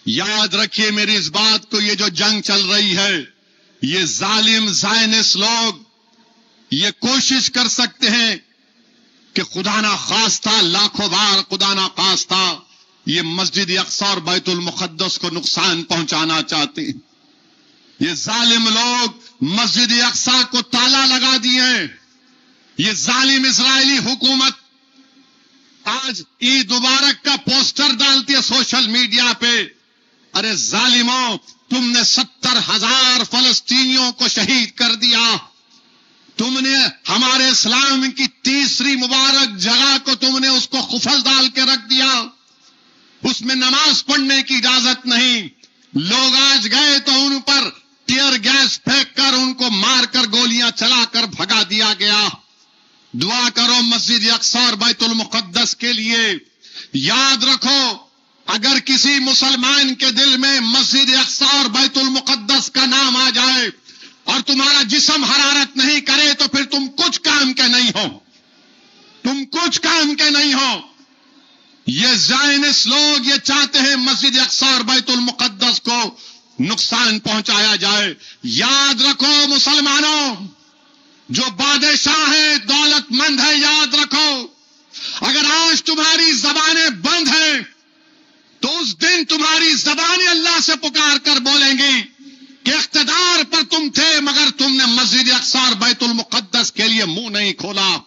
یاد رکھیے میری اس بات کو، یہ جو جنگ چل رہی ہے، یہ ظالم زائنس لوگ یہ کوشش کر سکتے ہیں کہ خدا نہ خواستہ، لاکھوں بار خدا نہ خواستہ، یہ مسجد اقصی اور بیت المقدس کو نقصان پہنچانا چاہتے ہیں۔ یہ ظالم لوگ مسجد اقصی کو تالا لگا دیے ہیں۔ یہ ظالم اسرائیلی حکومت آج عید مبارک کا پوسٹر ڈالتی ہے سوشل میڈیا پہ، ارے ظالموں، تم نے 70,000 فلسطینیوں کو شہید کر دیا، تم نے ہمارے اسلام کی تیسری مبارک جگہ کو تم نے اس کو قفل ڈال کے رکھ دیا، اس میں نماز پڑھنے کی اجازت نہیں۔ لوگ آج گئے تو ان پر ٹیئر گیس پھینک کر، ان کو مار کر، گولیاں چلا کر بھگا دیا گیا۔ دعا کرو مسجد اقصی اور بیت المقدس کے لیے۔ یاد رکھو، اگر کسی مسلمان کے دل میں مسجد اقصی اور بیت المقدس کا نام آ جائے اور تمہارا جسم حرارت نہیں کرے تو پھر تم کچھ کام کے نہیں ہو، تم کچھ کام کے نہیں ہو۔ یہ زائنس لوگ یہ چاہتے ہیں مسجد اقصی اور بیت المقدس کو نقصان پہنچایا جائے۔ یاد رکھو مسلمانوں، جو بادشاہ ہے، دولت مند ہے، یاد رکھو، اگر آج تمہاری زبانیں بند ہیں تو اس دن تمہاری زبانیں اللہ سے پکار کر بولیں گی کہ اقتدار پر تم تھے مگر تم نے مسجد اقصی اور بیت المقدس کے لیے منہ نہیں کھولا۔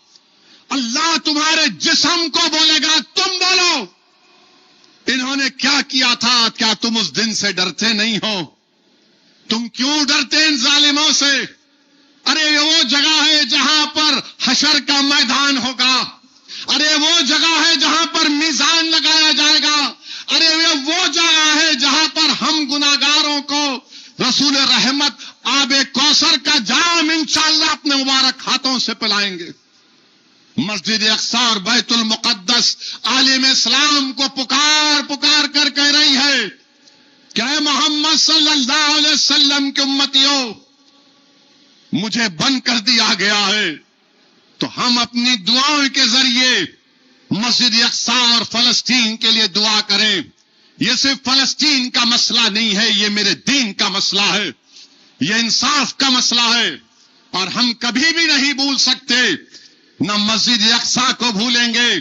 اللہ تمہارے جسم کو بولے گا تم بولو، انہوں نے کیا کیا تھا، کیا تم اس دن سے ڈرتے نہیں ہو؟ تم کیوں ڈرتے ان ظالموں سے؟ ارے یہ وہ جگہ ہے جہاں پر حشر کا میدان ہوگا، ارے وہ جگہ ہے جہاں پر میزان لگایا جائے گا، ارے یہ وہ جگہ ہے جہاں پر ہم گناہگاروں کو رسول رحمت آب کوثر کا جام انشاءاللہ اپنے مبارک ہاتھوں سے پلائیں گے۔ مسجد اقصی اور بیت المقدس عالم اسلام کو پکار پکار کر کہہ رہی ہے کہ اے محمد صلی اللہ علیہ وسلم کے امتیوں، مجھے بند کر دیا گیا ہے، تو ہم اپنی دعاؤں کے ذریعے مسجد اقصی اور فلسطین کے لیے دعا کریں۔ یہ صرف فلسطین کا مسئلہ نہیں ہے، یہ میرے دین کا مسئلہ ہے، یہ انصاف کا مسئلہ ہے، اور ہم کبھی بھی نہیں بھول سکتے، نہ مسجد اقصی کو بھولیں گے،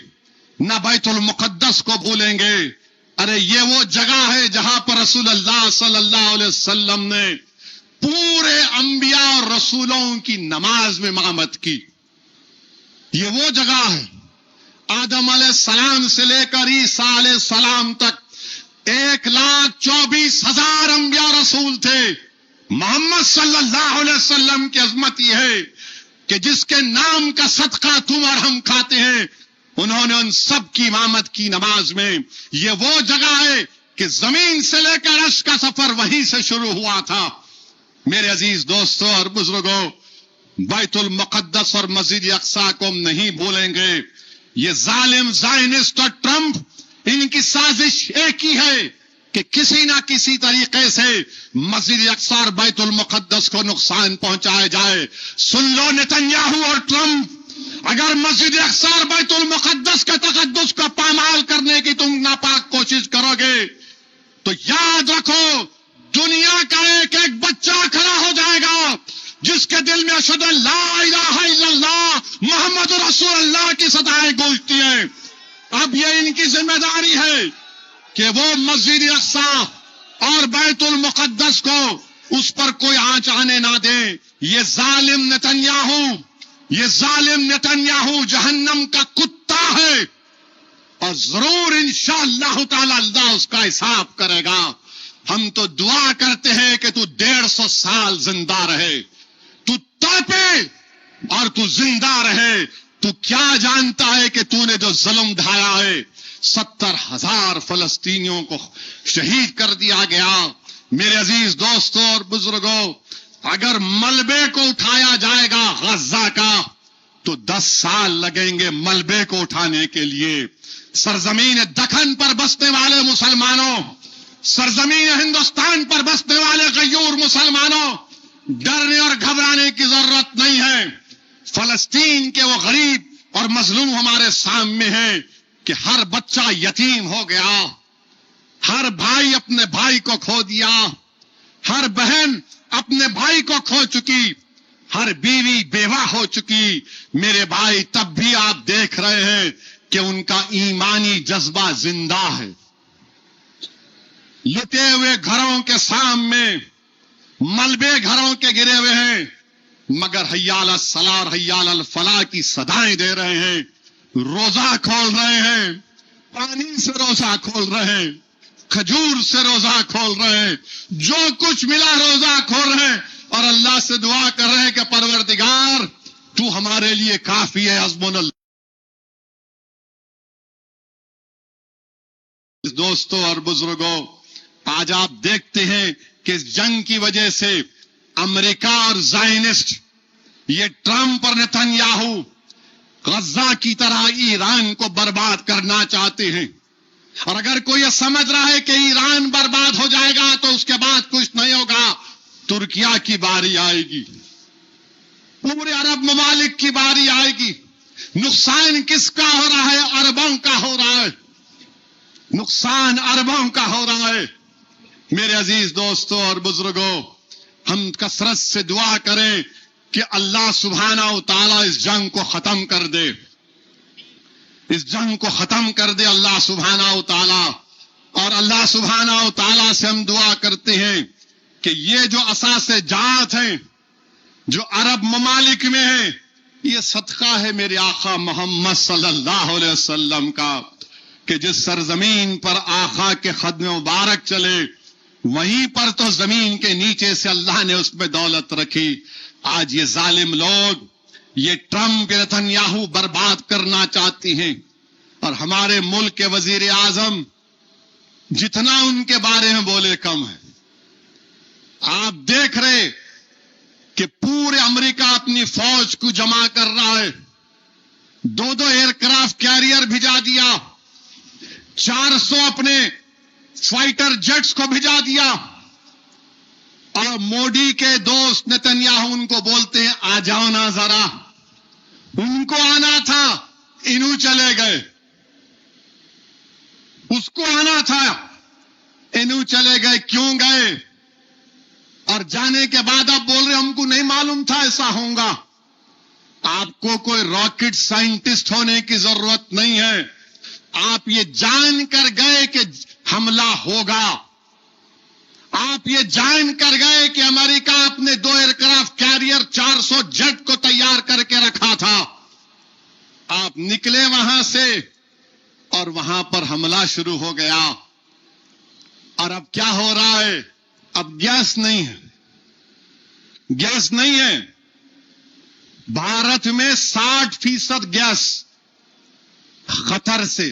نہ بیت المقدس کو بھولیں گے۔ ارے یہ وہ جگہ ہے جہاں پر رسول اللہ صلی اللہ علیہ وسلم نے پورے انبیاء اور رسولوں کی نماز میں امامت کی۔ یہ وہ جگہ ہے، آدم علیہ السلام سے لے کر عیسیٰ علیہ السلام تک 1,24,000 انبیاء رسول تھے۔ محمد صلی اللہ علیہ وسلم کی عظمت یہ ہے کہ جس کے نام کا صدقہ تم اور ہم کھاتے ہیں، انہوں نے ان سب کی امامت کی نماز میں۔ یہ وہ جگہ ہے کہ زمین سے لے کر عرش کا سفر وہیں سے شروع ہوا تھا۔ میرے عزیز دوستوں اور بزرگوں، بیت المقدس اور مسجد اقصی کو ہم نہیں بھولیں گے۔ یہ ظالم زائنسٹ اور ٹرمپ، ان کی سازش ایک ہی ہے کہ کسی نہ کسی طریقے سے مسجد اقصی اور بیت المقدس کو نقصان پہنچایا جائے۔ سن لو نتنیاہو اور ٹرمپ، اگر مسجد اقصی اور بیت المقدس کے تقدس کو پامال کرنے کی تم ناپاک کوشش کرو گے تو یاد رکھو، دنیا کا ایک ایک بچہ کھڑا ہو جائے گا جس کے دل میں اشہد ان لا الہ الا اللہ محمد رسول اللہ کی صدائیں گونجتی ہیں۔ اب یہ ان کی ذمہ داری ہے کہ وہ مسجد اقصی اور بیت المقدس کو اس پر کوئی آنچ آنے نہ دیں۔ یہ ظالم نتنیاہو جہنم کا کتا ہے، اور ضرور انشاءاللہ تعالی اللہ اس کا حساب کرے گا۔ ہم تو دعا کرتے ہیں کہ تو 150 سال زندہ رہے، تو تڑپے اور تو زندہ رہے۔ تو کیا جانتا ہے کہ تو نے جو ظلم ڈھایا ہے، 70,000 فلسطینیوں کو شہید کر دیا گیا۔ میرے عزیز دوستوں اور بزرگوں، اگر ملبے کو اٹھایا جائے گا غزہ کا تو 10 سال لگیں گے ملبے کو اٹھانے کے لیے۔ سرزمین دکن پر بسنے والے مسلمانوں، سرزمین ہندوستان پر بسنے والے غیور مسلمانوں، ڈرنے اور گھبرانے کی ضرورت نہیں ہے۔ فلسطین کے وہ غریب اور مظلوم ہمارے سامنے ہیں کہ ہر بچہ یتیم ہو گیا، ہر بھائی اپنے بھائی کو کھو دیا، ہر بہن اپنے بھائی کو کھو چکی، ہر بیوی بیوہ ہو چکی۔ میرے بھائی تب بھی آپ دیکھ رہے ہیں کہ ان کا ایمانی جذبہ زندہ ہے۔ لٹے ہوئے گھروں کے سامنے ملبے گھروں کے گرے ہوئے ہیں، مگر حی علی الصلاۃ اور حی علی الفلاح کی صدائیں دے رہے ہیں، روزہ کھول رہے ہیں، پانی سے روزہ کھول رہے ہیں، کھجور سے روزہ کھول رہے ہیں، جو کچھ ملا روزہ کھول رہے ہیں، اور اللہ سے دعا کر رہے ہیں کہ پروردگار تو ہمارے لیے کافی ہے، حسبنا اللہ۔ دوستوں اور بزرگوں، آج آپ دیکھتے ہیں کہ اس جنگ کی وجہ سے امریکہ اور زائنسٹ، یہ ٹرمپ اور نتنیاہو غزہ کی طرح ایران کو برباد کرنا چاہتے ہیں، اور اگر کوئی یہ سمجھ رہا ہے کہ ایران برباد ہو جائے گا تو اس کے بعد کچھ نہیں ہوگا، ترکیہ کی باری آئے گی، پورے عرب ممالک کی باری آئے گی۔ نقصان کس کا ہو رہا ہے؟ عربوں کا ہو رہا ہے، نقصان عربوں کا ہو رہا ہے۔ میرے عزیز دوستوں اور بزرگوں، ہم کثرت سے دعا کریں کہ اللہ سبحانہ و تعالیٰ اس جنگ کو ختم کر دے، اس جنگ کو ختم کر دے اللہ سبحانہ و تعالیٰ۔ اور اللہ سبحانہ و تعالیٰ سے ہم دعا کرتے ہیں کہ یہ جو اثاثے جات ہیں جو عرب ممالک میں ہیں، یہ صدقہ ہے میرے آقا محمد صلی اللہ علیہ وسلم کا، کہ جس سرزمین پر آقا کے خدم مبارک چلے وہیں پر تو زمین کے نیچے سے اللہ نے اس میں دولت رکھی۔ آج یہ ظالم لوگ، یہ ٹرمپ کے نتنیاہو برباد کرنا چاہتی ہیں، اور ہمارے ملک کے وزیر اعظم جتنا ان کے بارے میں بولے کم ہے۔ آپ دیکھ رہے کہ پورے امریکہ اپنی فوج کو جمع کر رہا ہے، 2 ایئر کرافٹ کیریئر بھیجا دیا، 400 اپنے فائٹر جیٹس کو بھیجا دیا، اور مودی کے دوست نتنیاہو ان کو بولتے ہیں آ جاؤ نا ذرا، ان کو آنا تھا انہوں چلے گئے، اس کو آنا تھا انہوں چلے گئے، کیوں گئے؟ اور جانے کے بعد اب بول رہے ہم کو نہیں معلوم تھا ایسا ہوگا۔ آپ کو کوئی راکٹ سائنٹسٹ ہونے کی ضرورت نہیں ہے، آپ یہ جان کر گئے کہ حملہ ہوگا، آپ یہ جان کر گئے کہ امریکہ اپنے 2 ایئرکرافٹ کیریئر 400 جیٹ کو تیار کر کے رکھا تھا، آپ نکلے وہاں سے اور وہاں پر حملہ شروع ہو گیا۔ اور اب کیا ہو رہا ہے؟ اب گیس نہیں ہے، گیس نہیں ہے۔ بھارت میں 60% گیس قطر سے،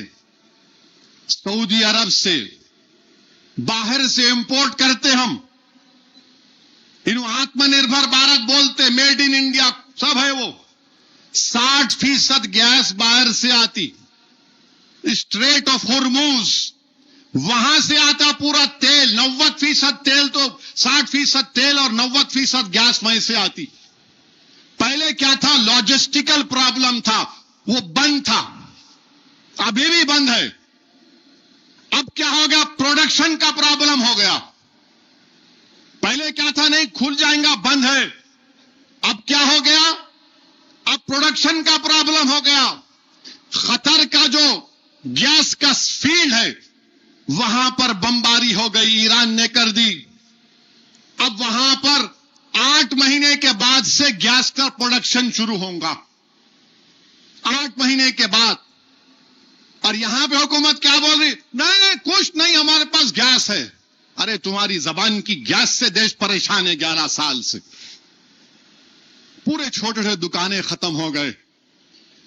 سعودی عرب سے، باہر سے امپورٹ کرتے ہم، انہوں آتم نربھر بھارت بولتے، میڈ ان انڈیا سب ہے وہ۔ 60% گیس باہر سے آتی، اسٹریٹ آف ہرموز وہاں سے آتا پورا تیل، 90% تیل تو 60% تیل اور 90% گیس وہیں سے آتی۔ پہلے کیا تھا؟ لاجسٹیکل پرابلم تھا، وہ بند تھا، ابھی بھی بند ہے۔ اب کیا ہو گیا؟ پروڈکشن کا پرابلم ہو گیا۔ پہلے کیا تھا؟ نہیں کھل جائیں گا، بند ہے۔ اب کیا ہو گیا؟ اب پروڈکشن کا پرابلم ہو گیا۔ قطر کا جو گیس کا فیلڈ ہے وہاں پر بمباری ہو گئی، ایران نے کر دی۔ اب وہاں پر 8 مہینے کے بعد سے گیس کا پروڈکشن شروع ہوگا، 8 مہینے کے بعد۔ اور یہاں پہ حکومت کیا بول رہی؟ نہیں کچھ نہیں، ہمارے پاس گیس ہے۔ ارے تمہاری زبان کی گیس سے دیش پریشان ہے 11 سال سے۔ پورے چھوٹے چھوٹے دکانیں ختم ہو گئے،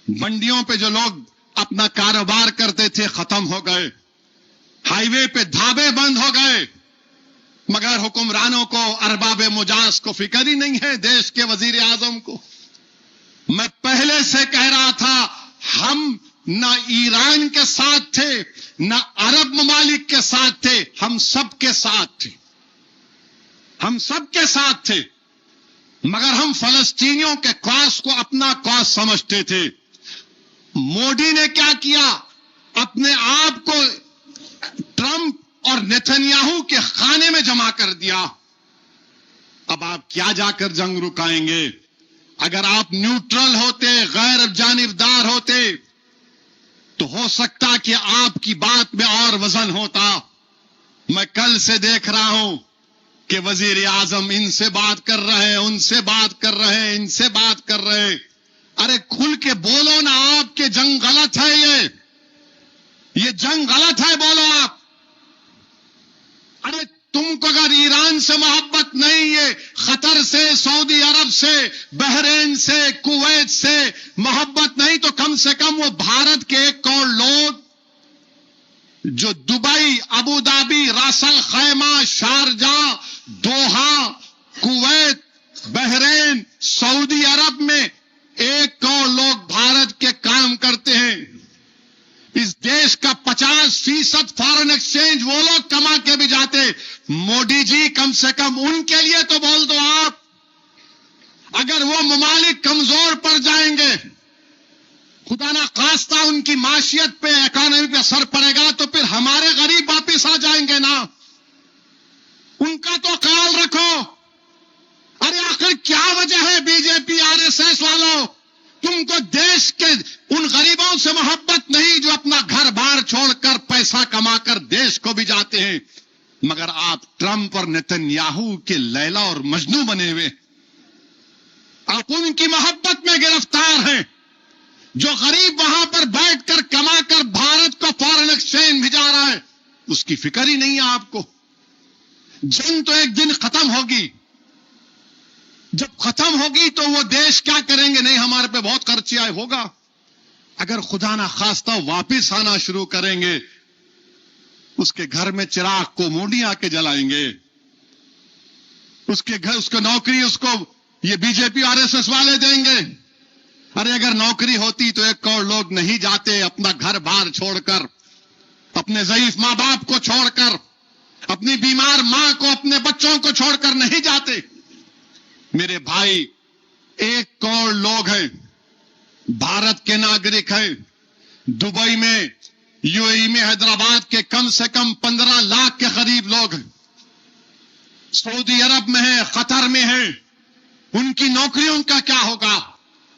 منڈیوں پہ جو لوگ اپنا کاروبار کرتے تھے ختم ہو گئے، ہائی وے پہ ڈھابے بند ہو گئے، مگر حکمرانوں کو، ارباب مجاز کو فکر ہی نہیں ہے، دیش کے وزیر اعظم کو۔ میں پہلے سے کہہ رہا تھا، ہم نہ ایران کے ساتھ تھے نہ عرب ممالک کے ساتھ تھے، ہم سب کے ساتھ تھے، ہم سب کے ساتھ تھے، مگر ہم فلسطینیوں کے کاز کو اپنا کاز سمجھتے تھے۔ مودی نے کیا کیا؟ اپنے آپ کو ٹرمپ اور نیتنیاہو کے خانے میں جمع کر دیا. اب آپ کیا جا کر جنگ رکائیں گے؟ اگر آپ نیوٹرل ہوتے، غیر جانبدار ہوتے، تو ہو سکتا کہ آپ کی بات میں اور وزن ہوتا. میں کل سے دیکھ رہا ہوں کہ وزیر اعظم ان سے بات کر رہے ہیں، ان سے بات کر رہے ہیں، ان سے بات کر رہے ہیں. ارے کھل کے بولو نا، آپ کے جنگ غلط ہے. یہ جنگ غلط ہے، بولو آپ. ارے تم کو اگر ایران سے محبت نہیں ہے، قطر سے، سعودی عرب سے، بحرین سے، کویت سے محبت نہیں، تو کم سے کم وہ بھارت کے 1 کروڑ لوگ جو Dubai, Abu Dhabi, Ras al Khaimah, Sharjah, Doha, Kuwait, Bahrain, Saudi Arab میں 1 کروڑ لوگ بھارت کے کام کرتے ہیں. اس دیش کا 50% فارن ایکسچینج وہ لوگ کما کے بھی جاتے. مودی جی کم سے کم ان کے لیے تو بول دو آپ. اگر وہ ممالک کمزور پڑ جائیں گے، خدا نہ خواستہ ان کی معیشت پہ، اکانومی پہ اثر پڑے گا، تو پھر ہمارے غریب واپس آ جائیں گے نا. ان کا تو خیال رکھو. ارے آخر کیا وجہ ہے بی جے پی RSS والوں، تم کو دیش کے ان غریبوں سے محبت نہیں جو اپنا گھر بار چھوڑ کر پیسہ کما کر دیش کو بھی جاتے ہیں، مگر آپ ٹرمپ اور نیتنیاہو کے لیلا اور مجنو بنے ہوئے. آپ ان کی محبت میں گرفتار ہیں. جو غریب وہاں پر بیٹھ کر کما کر بھارت کو فارن ایکسچینج بھیجا رہا ہے، اس کی فکر ہی نہیں ہے آپ کو. جنگ تو ایک دن ختم ہوگی. جب ختم ہوگی تو وہ دیش کیا کریں گے؟ نہیں ہمارے پہ بہت خرچہ ہوگا. اگر خدا نہ خواستہ واپس آنا شروع کریں گے، اس کے گھر میں چراغ کو مودی آ کے جلائیں گے. اس کے گھر، اس کو نوکری، اس کو یہ بی جے پی RSS والے دیں گے. ارے اگر نوکری ہوتی تو 1 کروڑ لوگ نہیں جاتے اپنا گھر بار چھوڑ کر، اپنے ضعیف ماں باپ کو چھوڑ کر، اپنی بیمار ماں کو، اپنے بچوں کو چھوڑ کر نہیں جاتے. میرے بھائی، 1 کروڑ لوگ ہیں، بھارت کے ناگرک ہیں. دبئی میں، UAE میں، حیدرآباد کے کم سے کم 15 لاکھ کے قریب لوگ ہیں. سعودی عرب میں ہیں، قطر میں ہیں. ان کی نوکریوں کا کیا ہوگا؟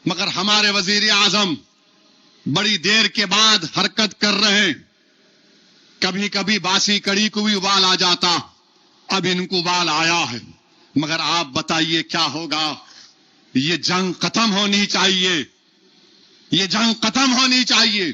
مگر ہمارے وزیر اعظم بڑی دیر کے بعد حرکت کر رہے ہیں. کبھی کبھی باسی کڑی کو بھی ابال آ جاتا، اب ان کو ابال آیا ہے. مگر آپ بتائیے کیا ہوگا؟ یہ جنگ ختم ہونی چاہیے. یہ جنگ ختم ہونی چاہیے.